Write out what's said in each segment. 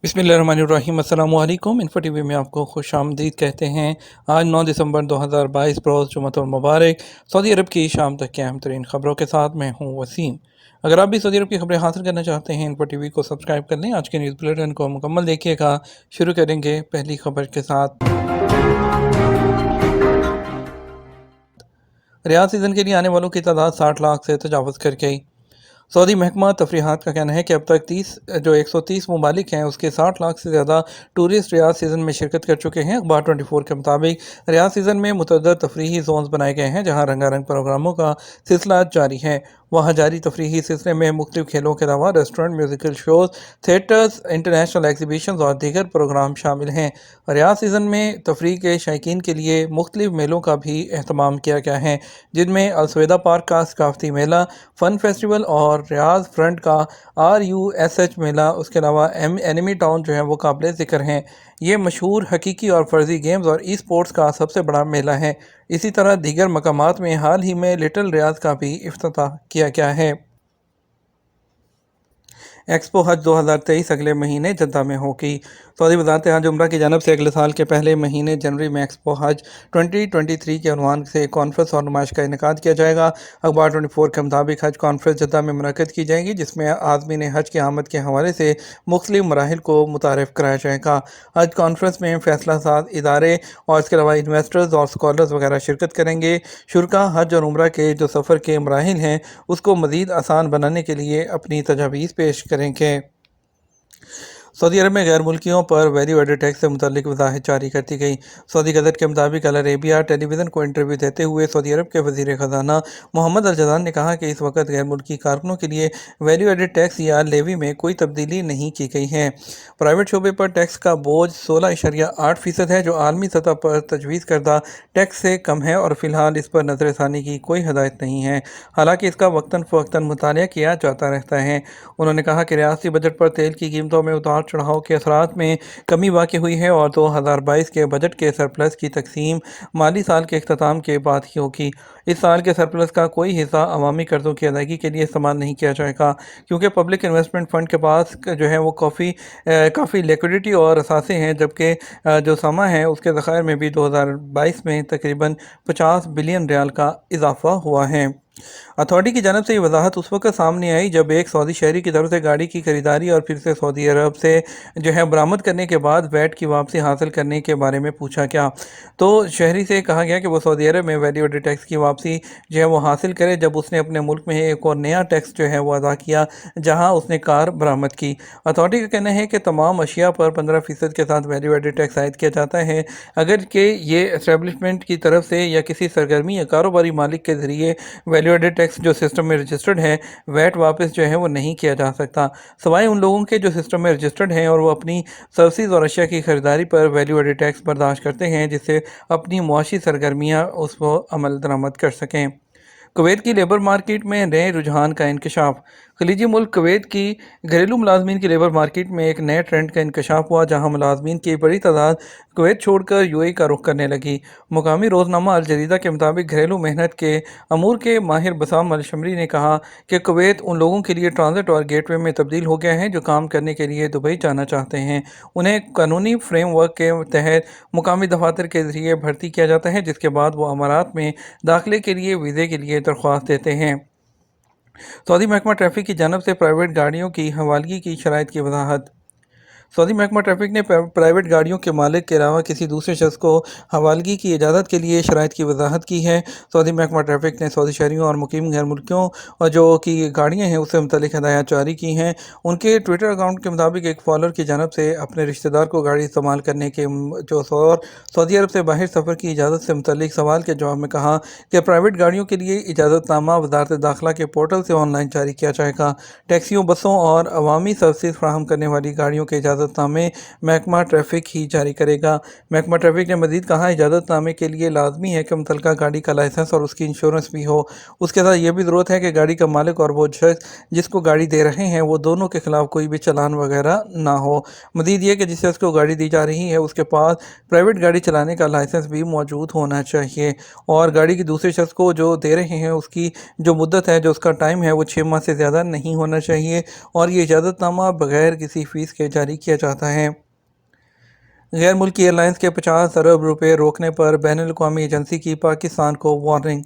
बिस्मिल्लाहिर्रहमानिर्रहीम। अस्सलामु अलैकुम। इन्फो टीवी में आपको खुश आमदीद कहते हैं। आज 9 दिसंबर 2022 रोज़ जुमअतुल मुबारक। सऊदी अरब की शाम तक की अहम तरीन खबरों के साथ मैं हूँ वसीम। अगर आप भी सऊदी अरब की खबरें हासिल करना चाहते हैं, इन्फो टीवी को सब्सक्राइब कर लें। आज के न्यूज़ बुलेटिन को मुकम्मल देखिएगा। शुरू करेंगे पहली खबर के साथ। रियाद सीज़न के लिए आने वालों की तादाद 60 लाख से तजावज़ कर गई। सऊदी महकमा तफरीहात का कहना है कि अब तक 130 ममालिक हैं, उसके 60 लाख से ज़्यादा टूरिस्ट रियाद सीज़न में शिरकत कर चुके हैं। अखबार 24 के मुताबिक रियाद सीज़न में मुतअद्दिद तफरीही जोन्स बनाए गए हैं, जहाँ रंगारंग प्रोग्रामों का सिलसिला जारी है। वहाँ जारी तफरीही सिलसिले में मुख्तलिफ खेलों के अलावा restaurant, musical shows, theatres, international exhibition और दीगर प्रोग्राम शामिल हैं। रियाद सीज़न में तफरीह के शौकीन के लिए मुख्तलिफ मेलों का भी अहतमाम किया गया है, जिनमें अलसवेदा पार्क का सकाफती मेला, फ़न फेस्टिवल और रियाज फ्रंट का RUSH मेला, उसके अलावा एनिमी टाउन जो है वो काबिल ज़िक्र हैं। ये मशहूर हकीकी और फ़र्ज़ी गेम्स और ई स्पोर्ट्स का सबसे बड़ा मेला है। इसी तरह दीगर मकामात में हाल ही में लिटिल रियाज का भी इफ्तिताह किया गया है। एक्सपो हज 2023 अगले महीने जद्दा में होगी। सऊदी वज़ारत हज उम्रा की जानब से अगले साल के पहले महीने जनवरी में एक्सपो हज 2023 के अनवान से कॉन्फ्रेंस और नुमाइश का इनेकाद किया जाएगा। अखबार 24 के मुताबिक हज कॉन्फ्रेंस जद्दा में मुनक़्क़द की जाएगी, जिसमें आज़मीन हज की आमद के हवाले से मुख्तलिफ मराहिल को मुतारिफ़ कराया जाएगा। हज कॉन्फ्रेंस में फ़ैसला साज इदारे और इसके अलावा इन्वेस्टर्स और स्कॉलर्स वगैरह शिरकत करेंगे। शुरका हज और उम्रा के जो सफ़र के मराहिल हैं, उसको मज़ीद आसान बनाने के लिए अपनी तजावीज़ पेश करेंगे। सऊदी अरब में गैर मुल्कियों पर वैल्यू एडेड टैक्स से मुतल्लिक वज़ाहत जारी कर दी गई। सऊदी गज़ट के मुताबिक अल अरेबिया टेलीविज़न को इंटरव्यू देते हुए सऊदी अरब के वज़ीर ख़जाना मोहम्मद अल जज़ान ने कहा कि इस वक्त गैर मुल्की कारकुनों के लिए वैल्यू एडेड टैक्स या लेवी में कोई तब्दीली नहीं की गई है। प्राइवेट शोबे पर टैक्स का बोझ 16.8% है, जो आलमी सतह पर तजवीज़ करदा टैक्स से कम है और फ़िलहाल इस पर नज़रसानी की कोई हदायत नहीं है। हालांकि इसका वक्तन फ़वक्तन मुतालिया किया जाता रहता है। उन्होंने कहा कि रियासती बजट पर तेल की कीमतों में उतार चढ़ाव के असरात में कमी वाक़ हुई है और 2022 के बजट के सरप्लस की तकसीम माली साल के अख्ताम के बाद ही होगी। इस साल के सरप्लस का कोई हिस्सा अवामी कर्ज़ों की अदायगी के लिए इस्तेमाल नहीं किया जाएगा, क्योंकि पब्लिक इन्वेस्टमेंट फ़ंड के पास जो है वो काफ़ी लिक्विडिटी और असासे हैं, जबकि जो समा है उसके ज़खायर में भी 2022 में तकरीबन 50 बिलियन रियाल का इजाफा हुआ है। अथॉरिटी की जानब से ये वजाहत उस वक्त सामने आई जब एक सऊदी शहरी की तरफ से गाड़ी की खरीदारी और फिर से सऊदी अरब से जो है बरामद करने के बाद वैट की वापसी हासिल करने के बारे में पूछा गया। तो शहरी से कहा गया कि वो सऊदी अरब में वैल्यू एडेड टैक्स की वापसी जो है वो हासिल करे, जब उसने अपने मुल्क में एक और नया टैक्स जो है वो अदा किया जहाँ उसने कार बरामद की। अथॉरिटी का कहना है कि तमाम अशिया पर 15% के साथ वैल्यू एडेड टैक्स आयद किया जाता है, अगर कि ये एस्टेब्लिशमेंट की तरफ से या किसी सरगर्मी या कारोबारी मालिक के ज़रिए वैल्यू एडेड टैक्स जो सिस्टम में रजिस्टर्ड है वैट वापस जो है वो नहीं किया जा सकता, सवाए उन लोगों के जो सिस्टम में रजिस्टर्ड हैं और वो अपनी सर्विसेज और अशिया की खरीदारी पर वैल्यू एडेड टैक्स बर्दाश्त करते हैं, जिससे अपनी मुआशी सरगर्मियाँ उसको अमल दरामद कर सकें। कुवैत की लेबर मार्केट में नए रुझान का इंकशाफ। खलीजी मुल्क कुवैत की घरेलू मुलाजमीन की लेबर मार्केट में एक नए ट्रेंड का इंकशाफ हुआ, जहां मुलाजमीन की बड़ी तादाद कुवैत छोड़कर UAE का रुख करने लगी। मुकामी रोज़नामा अल जरीदा के मुताबिक घरेलू मेहनत के अमूर के माहिर बसाम अल शमरी ने कहा कि कुवैत उन लोगों के लिए ट्रांजिट और गेटवे में तब्दील हो गया है जो काम करने के लिए दुबई जाना चाहते हैं। उन्हें कानूनी फ्रेमवर्क के तहत मुकामी दफातर के ज़रिए भर्ती किया जाता है, जिसके बाद वो अमारात में दाखिले के लिए वीज़े के लिए दरख्वास्त देते हैं। सऊदी महकमा ट्रैफिक की जानब से प्राइवेट गाड़ियों की हवालगी की शराइत की वजाहत। सऊदी महकमा ट्रैफिक ने प्राइवेट गाड़ियों के मालिक के अलावा किसी दूसरे शख्स को हवालगी की इजाज़त के लिए शराइत की वजाहत की है। सऊदी महकमा ट्रैफिक ने सऊदी शहरियों और मुकीम गैर मुल्कियों और जो कि गाड़ियाँ हैं उससे मुतल्लिक हदायत जारी की हैं। उनके ट्विटर अकाउंट के मुताबिक एक फॉलोअर की जानब से अपने रिश्तेदार को गाड़ी इस्तेमाल करने के जो सऊदी अरब से बाहर सफ़र की इजाज़त से मुतल्लिक सवाल के जवाब में कहा कि प्राइवेट गाड़ियों के लिए इजाज़तनामा वज़ारत दाखिला के पोर्टल से ऑनलाइन जारी किया जाएगा। टैक्सियों, बसों और अवामी सर्विस फ्राहम करने वाली गाड़ियों के इजाज़तनामे महकमा ट्रैफिक ही जारी करेगा। महकमा ट्रैफिक ने मज़ीद कहा, इजाज़तनामे के लिए लाजमी है कि मुतल्लिका गाड़ी का लाइसेंस और उसकी इंश्योरेंस भी हो। उसके साथ यह भी ज़रूरत है कि गाड़ी का मालिक और वो शख्स जिसको गाड़ी दे रहे हैं वो दोनों के खिलाफ कोई भी चालान वगैरह ना हो। मज़ीद ये कि जिस शख्स को गाड़ी दी जा रही है उसके पास प्राइवेट गाड़ी चलाने का लाइसेंस भी मौजूद होना चाहिए, और गाड़ी की दूसरे शख्स को जो दे रहे हैं उसकी जो मुद्दत है, जो उसका टाइम है, वो 6 माह से ज़्यादा नहीं होना चाहिए, और ये इजाज़तनामा बगैर किसी फ़ीस के जारी किया किया जाता है। गैर मुल्की एयरलाइंस के 50 अरब रुपए रोकने पर बैन अवी एजेंसी की पाकिस्तान को warning.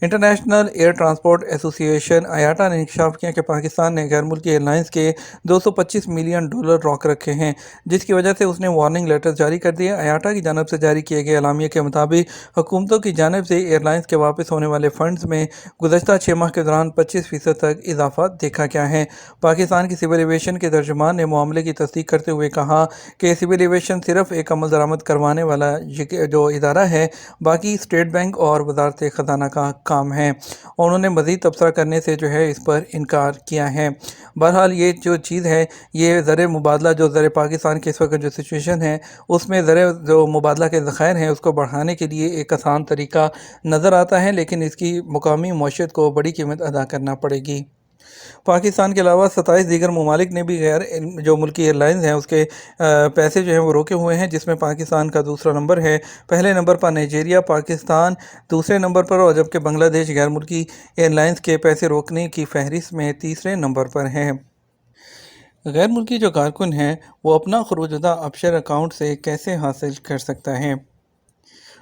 International air transport association आयाटा ने इंकशाफ किया कि पाकिस्तान ने गैर मुल्की एयरलाइंस के 225 मिलियन डॉलर रोक रखे हैं, जिसकी वजह से उसने वार्निंग लेटर जारी कर दिया। आयाटा की जानब से जारी किए गए एलामिया के मुताबिक हुकूमतों की जानब से एयरलाइंस के वापस होने वाले फंड्स में गुज़श्ता 6 माह के दौरान 25% तक इजाफा देखा गया है। पाकिस्तान की सिविल एविएशन के तर्जुमान ने मामले की तस्दीक करते हुए कहा कि सिविल एविएशन सिर्फ एक अमल दरामद करवाने वाला जो इदारा है, बाकी स्टेट बैंक और वजारत ख़जाना का काम है। और उन्होंने मज़ीद तबसरा करने से जो है इस पर इनकार किया है। बहरहाल ये जो चीज़ है, ये ज़र मुबादला जो ज़र पाकिस्तान के इस वक्त जो सिचुएशन है, उसमें ज़र जो मुबादला के ज़ख़ायर हैं उसको बढ़ाने के लिए एक आसान तरीका नज़र आता है, लेकिन इसकी मुकामी मईशत को बड़ी कीमत अदा करना पड़ेगी। पाकिस्तान के अलावा 27 दीगर ममालिक ने भी गैर जो मुल्की एयरलाइंस हैं उसके पैसे जो हैं वो रोके हुए हैं, जिसमें पाकिस्तान का दूसरा नंबर है। पहले नंबर पर नाइजीरिया, पाकिस्तान दूसरे नंबर पर, और जबकि बांग्लादेश गैर मुल्की एयरलाइंस के पैसे रोकने की फहरिस्त में तीसरे नंबर पर है। गैर मुल्की जो कारकुन हैं वो अपना खरूजदा ऑफशोर अकाउंट से कैसे हासिल कर सकता है।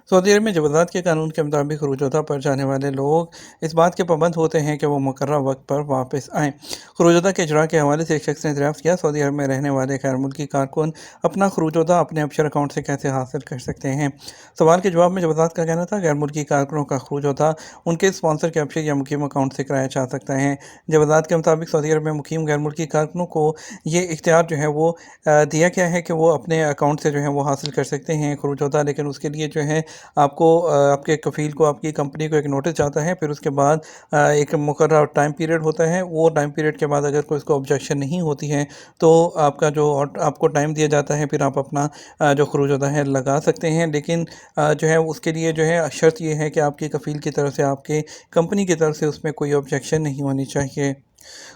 सऊदी अरब में जवाज़ात के कानून के मुताबिक खरूजदा पर जाने वाले लोग इस बात के पाबंद होते हैं कि वो मुकर्रर वक्त पर वापस आएँ। खरूजदा के इजरा के हवाले से एक शख्स ने दरियाफ्त किया, सऊदी अरब में रहने वाले गैर मुल्की कारकुन अपना खरूजदा अपने ऑफशोर अकाउंट से कैसे हासिल कर सकते हैं। सवाल के जवाब में जवाज़ात का कहना था, गैर मुल्की कारकुनों का खरूजदा उनके स्पॉन्सर के ऑफशोर या मुकीम अकाउंट से कराया जा सकता है। जवाज़ात के मुताबिक सऊदी अरब में मुकीम गैर मुल्की कारकुनों को ये इख्तियार जो है वो दिया गया है कि वो अपने अकाउंट से जो है वो हासिल कर सकते हैं खरूजदा, लेकिन उसके लिए जो है आपको आपके कफ़ील को, आपकी कंपनी को एक नोटिस जाता है, फिर उसके बाद एक मुकर्रर टाइम पीरियड होता है। वो टाइम पीरियड के बाद अगर कोई इसको ऑब्जेक्शन नहीं होती है तो आपका जो आपको टाइम दिया जाता है, फिर आप अपना जो खरूजदा है लगा सकते हैं। लेकिन जो है उसके लिए जो है शर्त ये है कि आपकी कफ़ील की तरफ से, आपके कंपनी की तरफ से उसमें कोई ऑब्जेक्शन नहीं होनी चाहिए।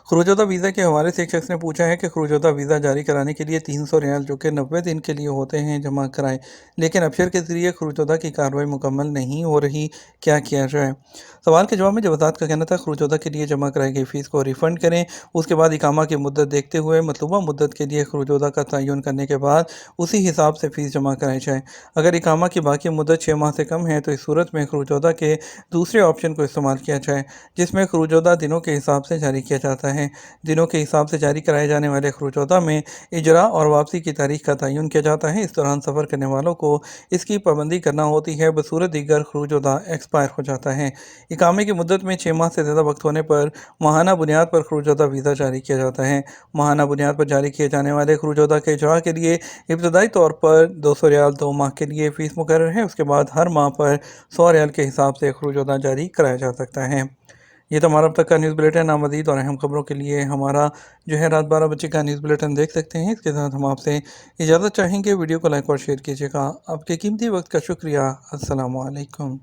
खरूजदा वीज़ा के हवाले से एक शख्स ने पूछा है कि खरूजदा वीज़ा जारी कराने के लिए 300 रियाल जो कि 90 दिन के लिए होते हैं जमा कराएं, लेकिन अफसर के ज़रिए खरूजदा की कार्रवाई मुकम्मल नहीं हो रही, क्या किया जाए। सवाल के जवाब में जवाज़ात का कहना था, खरूजदा के लिए जमा कराई गई फ़ीस को रिफ़ंड करें, उसके बाद इकामा की मुद्दत देखते हुए मतलूबा मुद्दत के लिए खरूजदा का तयन करने के बाद उसी हिसाब से फ़ीस जमा कराई जाए। अगर इकामा की बाकी मुद्दत 6 माह से कम है तो इस सूरत में खरूजदा के दूसरे ऑप्शन को इस्तेमाल किया जाए, जिसमें खरूजदा दिनों के हिसाब से जारी किया जाता है। दिनों के हिसाब से जारी कराए जाने वाले खरूजदा में इजरा और वापसी की तारीख का तयन किया जाता है। इस दौरान सफ़र करने वालों को इसकी पाबंदी करना होती है, बसूरत दीगर खरूजदा एक्सपायर हो जाता है। इकामे की मुद्दत में 6 माह से ज़्यादा वक्त होने पर माहाना बुनियाद पर खरूजदा वीज़ा जारी किया जाता है। माहाना बुनियाद पर जारी किए जाने वाले खरूजदा के इजरा के लिए इब्तदाई तौर पर 200 रियाल 2 माह के लिए फ़ीस मुकर्रर है। उसके बाद हर माह पर 100 रियाल के हिसाब से खरूजदा जारी कराया जा सकता है। ये तो हमारा अब तक का न्यूज़ बुलेटिन। मज़ीद और अहम खबरों के लिए हमारा जो है रात 12 बजे का न्यूज़ बुलेटिन देख सकते हैं। इसके साथ हम आपसे इजाज़त चाहेंगे। वीडियो को लाइक और शेयर कीजिएगा। आपके कीमती वक्त का शुक्रिया। अस्सलामु अलैकुम।